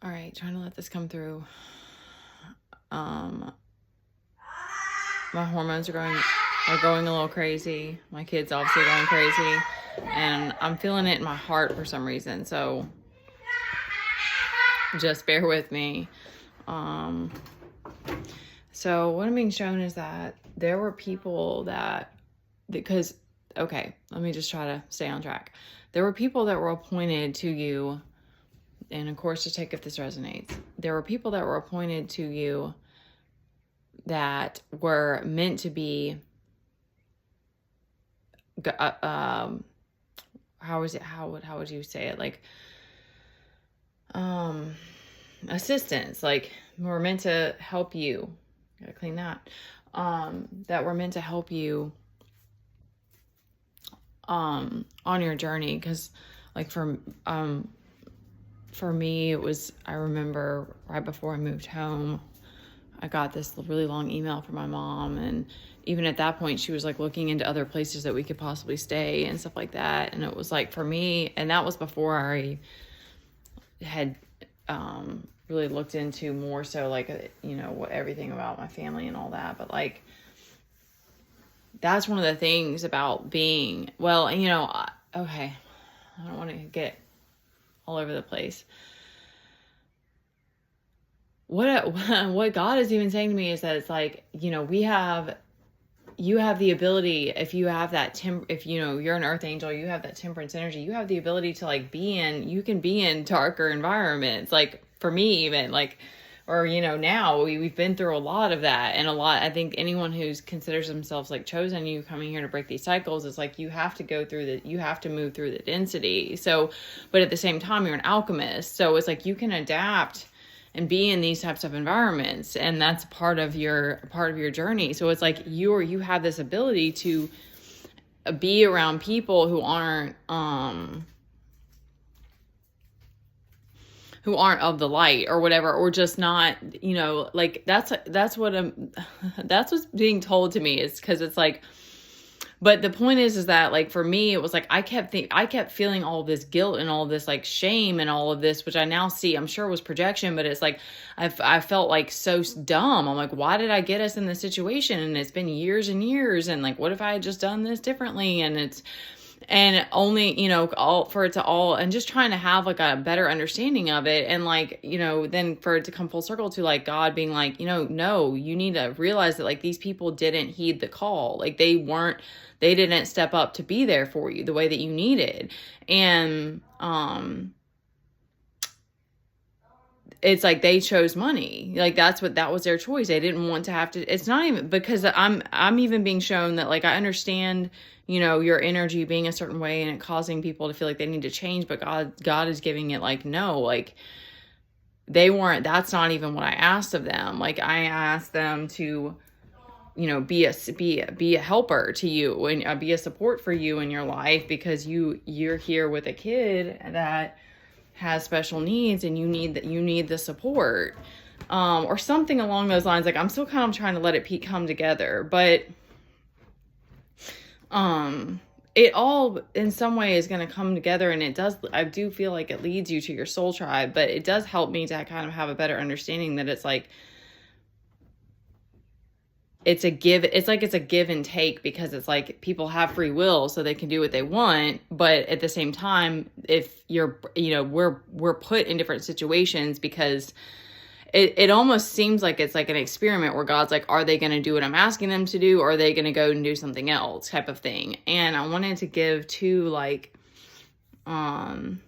All right, trying to let this come through. My hormones are going a little crazy. My kid's obviously going crazy, and I'm feeling it in my heart for some reason. So just bear with me. So what I'm being shown is that there were people because okay, let me just try to stay on track. There were people that were appointed to you, and of course, just take if this resonates. There were people that were appointed to you that were meant to be, how would you say it? Like, assistants, like, were meant to help you. Gotta clean that. That were meant to help you, on your journey. Cause like for me, it was, I remember right before I moved home, I got this really long email from my mom, and even at that point she was like looking into other places that we could possibly stay and stuff like that. And it was like, for me, and that was before I had really looked into more so like, everything about my family and all that. But like, that's one of the things about being, well, okay, I don't want to get all over the place. What God is even saying to me is that it's like, you have the ability, if you have that if you're an earth angel, you have that temperance energy, you have the ability to like you can be in darker environments. Like for me, even like, or now we've been through a lot of that, and I think anyone who considers themselves like chosen, you coming here to break these cycles, is like, you have to move through the density. So, but at the same time, you're an alchemist, so it's like you can adapt and be in these types of environments, and that's part of your journey. So it's like you have this ability to be around people who aren't of the light or whatever, or just not, like that's what's being told to me, is because it's like, but the point is that like for me, it was like I kept feeling all this guilt and all this like shame and all of this, which I now see, I'm sure was projection, but it's like I felt like so dumb. I'm like, why did I get us in this situation? And it's been years and years, and like, what if I had just done this differently? And only, all for it to all, and just trying to have like a better understanding of it. And like, then for it to come full circle to like God being like, no, you need to realize that like these people didn't heed the call. Like they didn't step up to be there for you the way that you needed. And, it's like they chose money. Like that was their choice. They didn't want to have to, it's not even because I'm even being shown that like, I understand, your energy being a certain way and it causing people to feel like they need to change, but God is giving it like, no, like that's not even what I asked of them. Like I asked them to, be a helper to you and be a support for you in your life, because you're here with a kid that has special needs and you need the support, or something along those lines. Like I'm still kind of trying to let it come together, but it all in some way is going to come together, and I do feel like it leads you to your soul tribe, but it does help me to kind of have a better understanding that it's like, it's a give and take, because it's like people have free will so they can do what they want. But at the same time, if we're put in different situations, because it almost seems like it's like an experiment where God's like, are they going to do what I'm asking them to do? Or are they going to go and do something else, type of thing? And I wanted to give two, like, I'm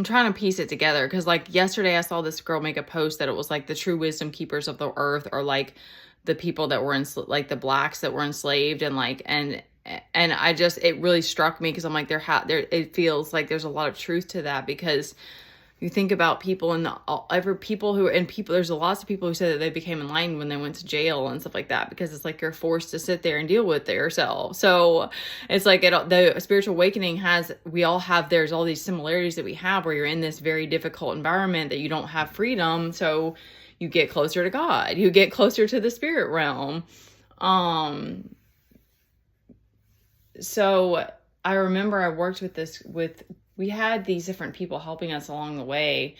trying to piece it together, because like yesterday I saw this girl make a post that it was like the true wisdom keepers of the earth are like the people that were like the blacks that were enslaved, and like, and it really struck me, because I'm like, it feels like there's a lot of truth to that, because you think about people and there's lots of people who said that they became enlightened when they went to jail and stuff like that, because it's like you're forced to sit there and deal with yourself. So it's like the spiritual awakening there's all these similarities that we have, where you're in this very difficult environment that you don't have freedom. So you get closer to God, you get closer to the spirit realm. So I remember I worked we had these different people helping us along the way.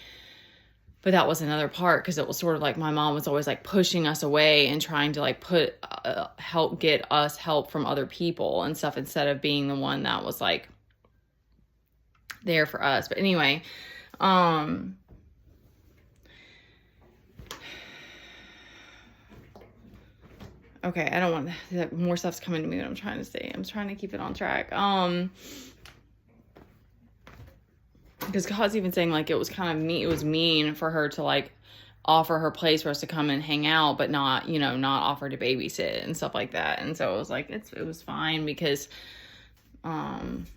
But that was another part, because it was sort of like my mom was always like pushing us away and trying to like help get us help from other people and stuff, instead of being the one that was like there for us. But anyway, okay, I don't want more stuff's coming to me that I'm trying to say. I'm trying to keep it on track. Because God's even saying like it was kind of mean. It was mean for her to like offer her place for us to come and hang out, but not, not offer to babysit and stuff like that. And so it was like, it was fine, because, and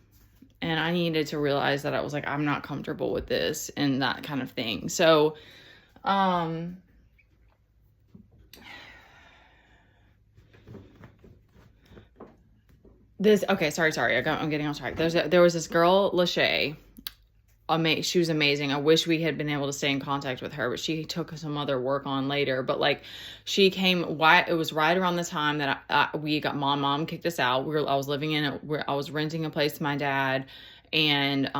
I needed to realize that I was like, I'm not comfortable with this and that kind of thing. So, okay, sorry. I'm getting off track. There was this girl, Lachey. She was amazing. I wish we had been able to stay in contact with her, but she took some other work on later. But like, she came. It was right around the time that mom kicked us out. I was living I was renting a place to my dad, and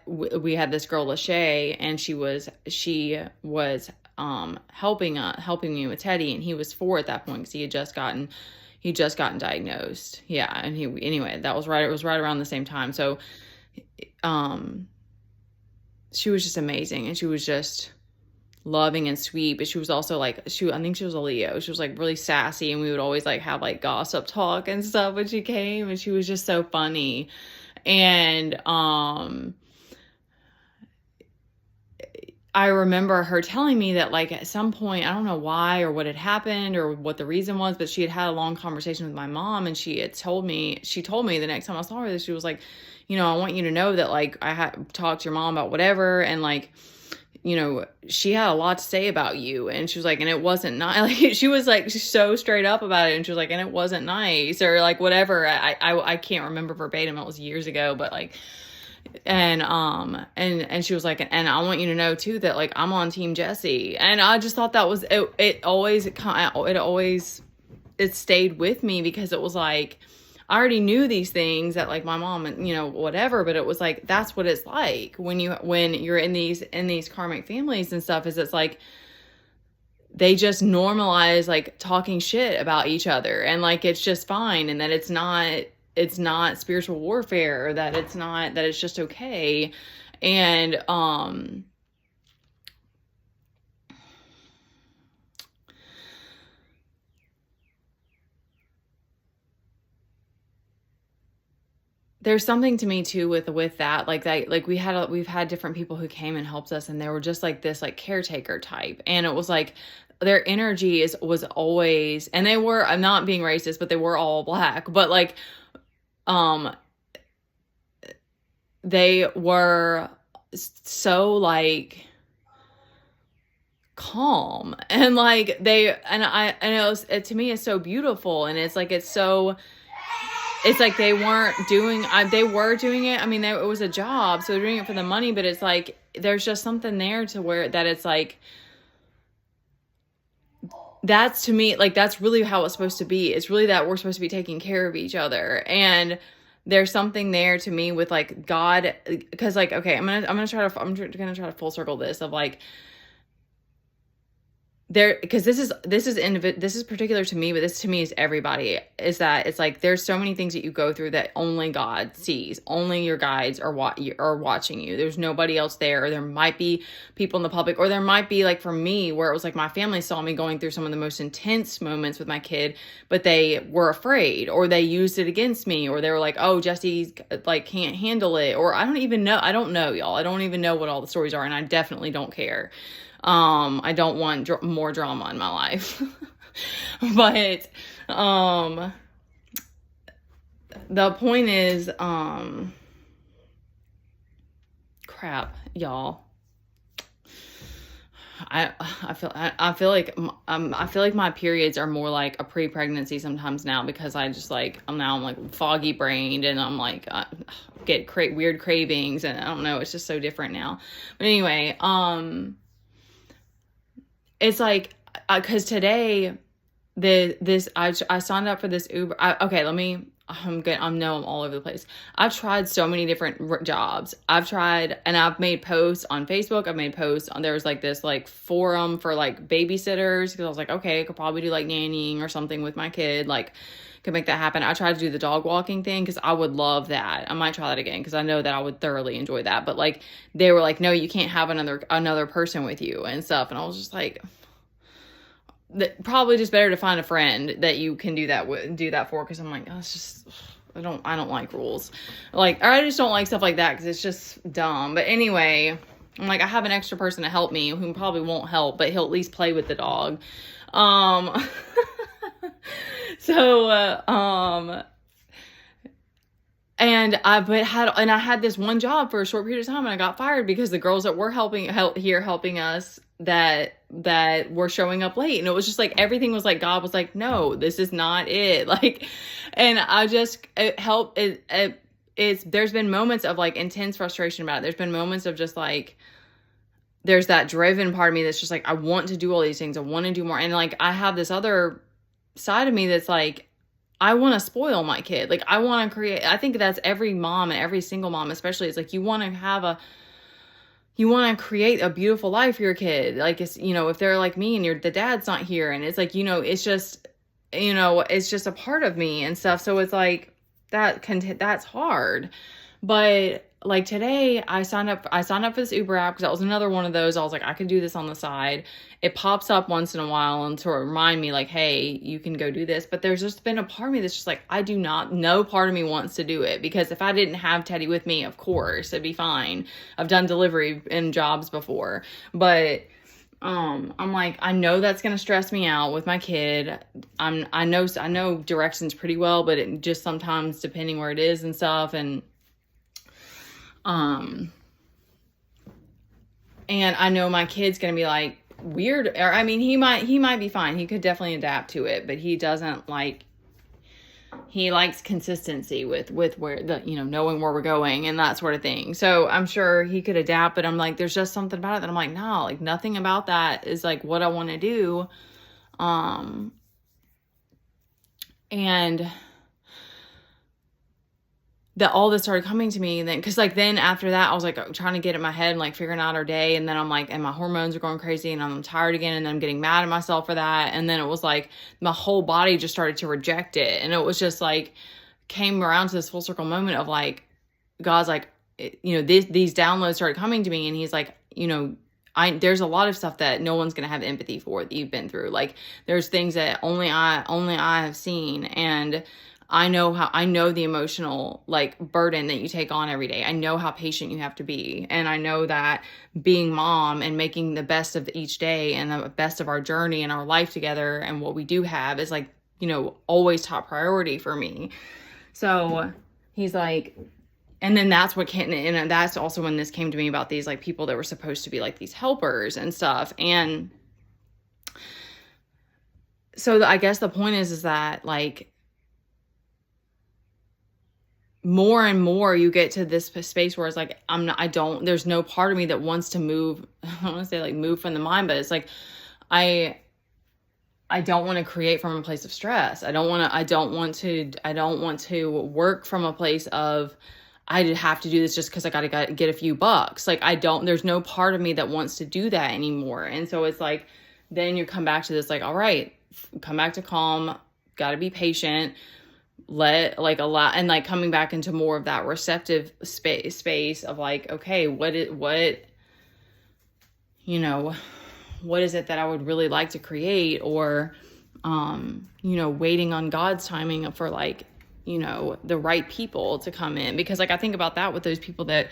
we had this girl Lachey, and she was helping me with Teddy, and he was 4 at that point, because he just gotten diagnosed. Yeah, and anyway, that was right. It was right around the same time. So, she was just amazing, and she was just loving and sweet, but she was also like, I think she was a Leo. She was like really sassy, and we would always like have like gossip talk and stuff when she came, and she was just so funny. And, I remember her telling me that like at some point, I don't know why or what had happened or what the reason was, but she had a long conversation with my mom, and she told me the next time I saw her that she was like, I want you to know that like I had talked to your mom about whatever, and like, she had a lot to say about you. And she was like, and it wasn't nice. Like, she was like so straight up about it. And she was like, and it wasn't nice, or like whatever. I can't remember verbatim. It was years ago, but like, and she was like, and I want you to know too that like I'm on Team Jesse. And I just thought that was it stayed with me, because it was like I already knew these things that like my mom and whatever, but it was like that's what it's like when you're in these karmic families and stuff, is it's like they just normalize like talking shit about each other, and like it's just fine, and that it's not spiritual warfare, or that it's just okay. And there's something to me too with that, like that, like we've had different people who came and helped us, and they were just like this like caretaker type, and it was like their energy was always, and they were, I'm not being racist, but they were all Black, but like they were so like calm, and like to me it's so beautiful, and it's like it's like they were doing it. I mean, it was a job, so they're doing it for the money, but it's like there's just something there to where that it's like, that's to me, like that's really how it's supposed to be. It's really that we're supposed to be taking care of each other. And there's something there to me with like God, because like, okay, I'm gonna try to full circle this of like, there, because this is particular to me, but this to me is everybody, is that it's like there's so many things that you go through that only God sees, only your guides are watching you. There's nobody else there, or there might be people in the public, or there might be like for me where it was like my family saw me going through some of the most intense moments with my kid, but they were afraid, or they used it against me, or they were like, oh, Jesse's like can't handle it, or I don't know, y'all. I don't even know what all the stories are, and I definitely don't care. I don't want more drama in my life, but, the point is, crap, y'all. I feel like my periods are more like a pre-pregnancy sometimes now, because I just like, I'm like foggy brained, and I'm like, get weird cravings, and I don't know, it's just so different now. But anyway, it's like, cause today, I signed up for this Uber. I'm all over the place. I've tried so many different jobs. I've tried, and I've made posts on Facebook. I've made posts on, there was like this like forum for like babysitters, because I was like, okay, I could probably do like nannying or something with my kid, like could make that happen. I tried to do the dog walking thing because I would love that. I might try that again because I know that I would thoroughly enjoy that. But like they were like, no, you can't have another person with you and stuff. And I was just like, probably just better to find a friend that you can do that for, because I'm like, oh, it's just, I don't like rules, like, or I just don't like stuff like that because it's just dumb. But anyway, I'm like, I have an extra person to help me who probably won't help, but he'll at least play with the dog. So and I had this one job for a short period of time, and I got fired because the girls that were helping us that were showing up late. And it was just like, everything was like, God was like, no, this is not it. Like, and there's been moments of like intense frustration about it. There's been moments of just like, there's that driven part of me that's just like, I want to do all these things. I want to do more. And like, I have this other side of me that's like, I want to spoil my kid. Like, I want to create, I think that's every mom, and every single mom especially, it's like, you want to create a beautiful life for your kid. Like, it's, if they're like me and the dad's not here, and it's like, it's just, it's just a part of me and stuff. So it's like, that's hard. But like today I signed up for this Uber app because that was another one of those. I was like, I could do this on the side. It pops up once in a while and to remind me like, hey, you can go do this. But there's just been a part of me that's just like, no part of me wants to do it, because if I didn't have Teddy with me, of course it'd be fine. I've done delivery in jobs before, but I'm like, I know that's going to stress me out with my kid. I know directions pretty well, but it just sometimes depending where it is and stuff. And I know my kid's going to be like weird, or I mean, he might be fine. He could definitely adapt to it, but he doesn't like, he likes consistency with where knowing where we're going and that sort of thing. So I'm sure he could adapt, but I'm like, there's just something about it that I'm like, no, like nothing about that is like what I want to do. And that all this started coming to me, and then then after that I was like trying to get in my head and like figuring out our day, and then I'm like, and my hormones are going crazy, and I'm tired again, and then I'm getting mad at myself for that, and then it was like my whole body just started to reject it, and it was just like came around to this full circle moment of like, God's like, these downloads started coming to me, and he's like, there's a lot of stuff that no one's going to have empathy for that you've been through. Like, there's things that only I have seen, and I know the emotional like burden that you take on every day. I know how patient you have to be. And I know that being mom and making the best of each day and the best of our journey and our life together and what we do have is like, always top priority for me. So he's like, and then that's what came, and that's also when this came to me about these like people that were supposed to be like these helpers and stuff. And so I guess the point is that like, more and more you get to this space where it's like, there's no part of me that wants to move. I don't want to say like move from the mind, but it's like, I don't want to create from a place of stress. I don't want to work from a place of, I have to do this just because I got to get a few bucks. Like, there's no part of me that wants to do that anymore. And so it's like, then you come back to this, like, all right, come back to calm, got to be patient, allow, and like coming back into more of that receptive space of like, okay, what is it that I would really like to create, or, waiting on God's timing for like, the right people to come in. Because like, I think about that with those people that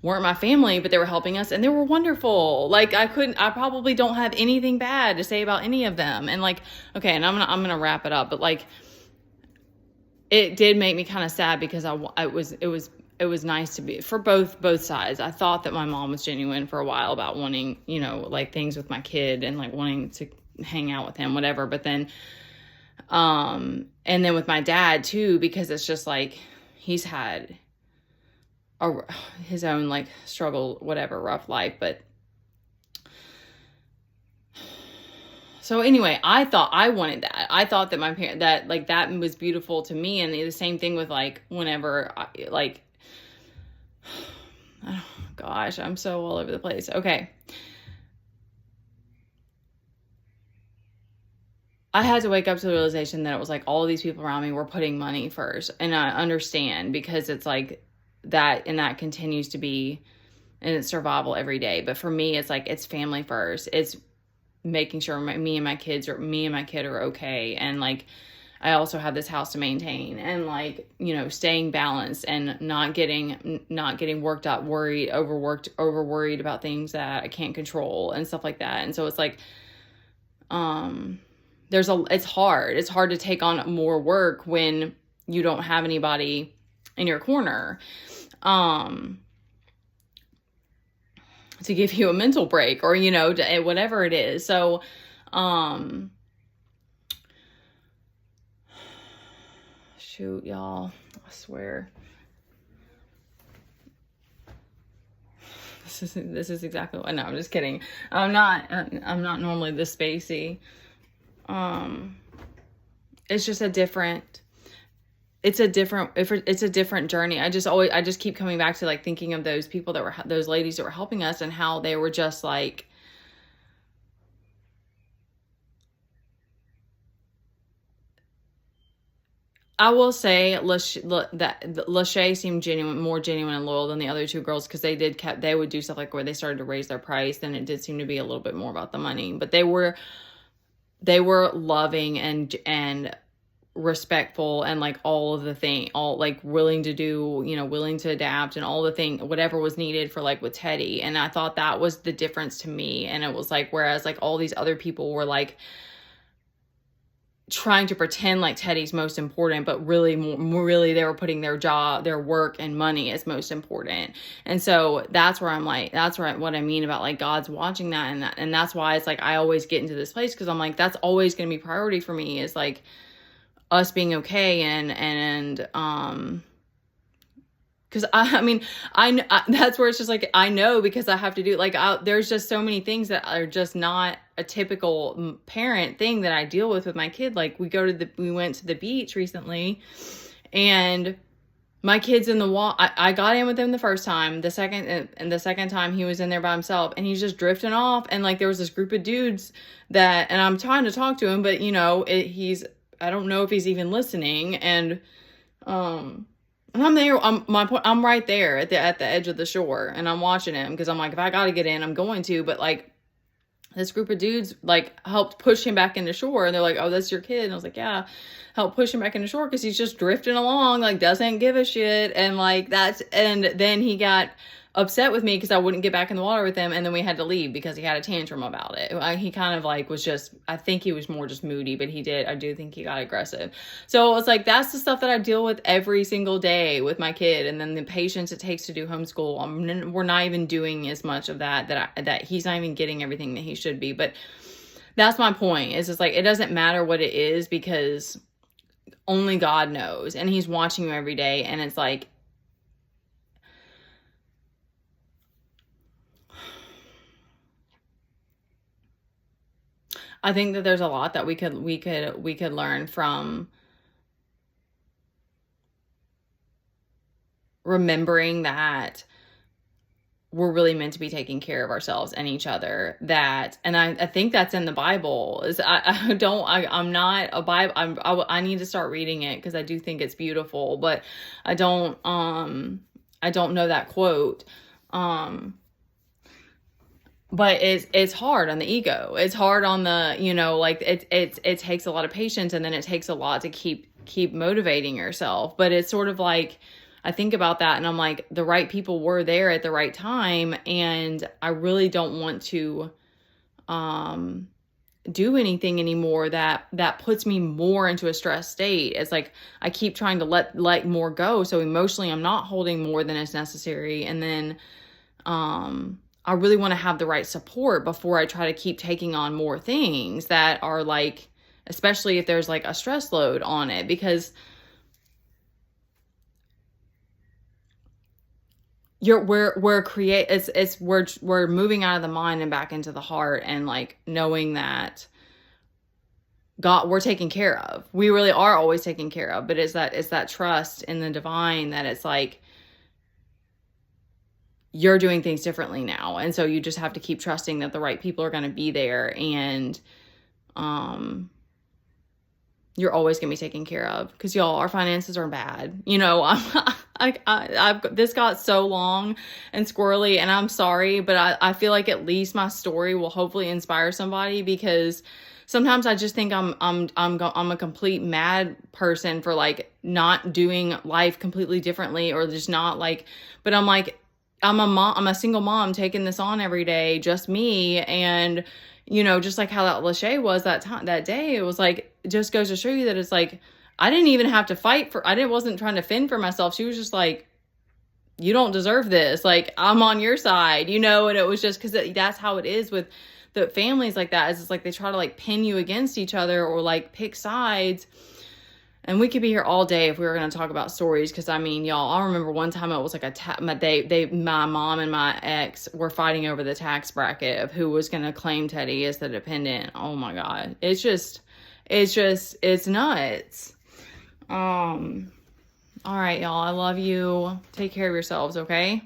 weren't my family, but they were helping us and they were wonderful. Like, I probably don't have anything bad to say about any of them. And like, okay, and I'm going to wrap it up, but like, it did make me kind of sad because it was nice to be for both sides. I thought that my mom was genuine for a while about wanting, like things with my kid and like wanting to hang out with him, whatever. But then, and then with my dad too, because it's just like, he's had his own like struggle, whatever, rough life. But So anyway, I thought I wanted that. I thought that my parent, that like that was beautiful to me. And the same thing with like whenever like, oh gosh, I'm so all over the place. Okay. I had to wake up to the realization that it was like all of these people around me were putting money first. And I understand, because it's like that, and that continues to be, and it's survival every day. But for me, it's like, it's family first. It's making sure me and my kid are okay. And like, I also have this house to maintain, and like, you know, staying balanced and not getting worked up, over worried about things that I can't control and stuff like that. And so it's like, it's hard to take on more work when you don't have anybody in your corner, to give you a mental break, or, you know, whatever it is. So, shoot, y'all, I swear. This is exactly what, no, I'm just kidding. I'm not normally this spacey. It's just it's a different journey. I just keep coming back to like thinking of those people those ladies that were helping us, and how they were just like, I will say that Lachey seemed more genuine and loyal than the other two girls, because they would do stuff like where they started to raise their price, then it did seem to be a little bit more about the money. But they were loving and respectful, and like all of the thing, all like willing to do, you know, willing to adapt, and all the thing, whatever was needed for like with Teddy. And I thought that was the difference to me. And it was like, whereas like all these other people were like trying to pretend like Teddy's most important, but really they were putting their job, their work and money as most important. And so that's where I'm like, what I mean about like God's watching that. And that's why it's like, I always get into this place, because I'm like, that's always going to be priority for me, is like us being okay. And because I mean, that's where it's just like, I know, because I have to do, like, there's just so many things that are just not a typical parent thing that I deal with my kid. Like, we went to the beach recently, and my kid's in the wall. I got in with him the first time. The second time he was in there by himself, and he's just drifting off. And like, there was this group of dudes and I'm trying to talk to him, but you know, I don't know if he's even listening. And I'm there. I'm right there at the edge of the shore, and I'm watching him, because I'm like, if I got to get in, I'm going to. But like, this group of dudes like helped push him back into shore, and they're like, "Oh, that's your kid." And I was like, "Yeah," help push him back into shore, because he's just drifting along, like doesn't give a shit, and like and then he got upset with me because I wouldn't get back in the water with him, and then we had to leave because he had a tantrum about it. He kind of like was just, I think he was more just moody, but I do think he got aggressive. So it's like, that's the stuff that I deal with every single day with my kid. And then the patience it takes to do homeschool. We're not even doing as much of that he's not even getting everything that he should be. But that's my point, is it's like, it doesn't matter what it is, because only God knows, and he's watching you every day. And it's like, I think that there's a lot that we could learn from remembering that we're really meant to be taking care of ourselves and each other. And I think that's in the Bible. I'm not a Bible. I need to start reading it, because I do think it's beautiful, but I don't know that quote. But it's hard on the ego. It's hard on the, you know, like it takes a lot of patience, and then it takes a lot to keep motivating yourself. But it's sort of like, I think about that, and I'm like, the right people were there at the right time, and I really don't want to do anything anymore that puts me more into a stress state. It's like, I keep trying to let more go, so emotionally I'm not holding more than is necessary. And then I really want to have the right support before I try to keep taking on more things that are like, especially if there's like a stress load on it, because we're moving out of the mind and back into the heart, and like knowing that God, we're taken care of. We really are always taken care of. But it's that trust in the divine that it's like, you're doing things differently now. And so you just have to keep trusting that the right people are going to be there. And, you're always going to be taken care of, because y'all, our finances are bad. You know, this got so long and squirrely, and I'm sorry, but I feel like at least my story will hopefully inspire somebody, because sometimes I just think I'm a complete mad person for like not doing life completely differently, or just not like, but I'm like, I'm a single mom taking this on every day, just me. And, you know, just like how that Lachey was that day, it was like, it just goes to show you that it's like, I didn't even have to fight wasn't trying to fend for myself. She was just like, you don't deserve this. Like, I'm on your side, you know? And it was just, cause that's how it is with the families like that, is it's like, they try to like pin you against each other, or like pick sides. And we could be here all day if we were going to talk about stories. Because, I mean, y'all, I remember one time it was like my mom and my ex were fighting over the tax bracket of who was going to claim Teddy as the dependent. Oh, my God. It's nuts. All right, y'all. I love you. Take care of yourselves, okay?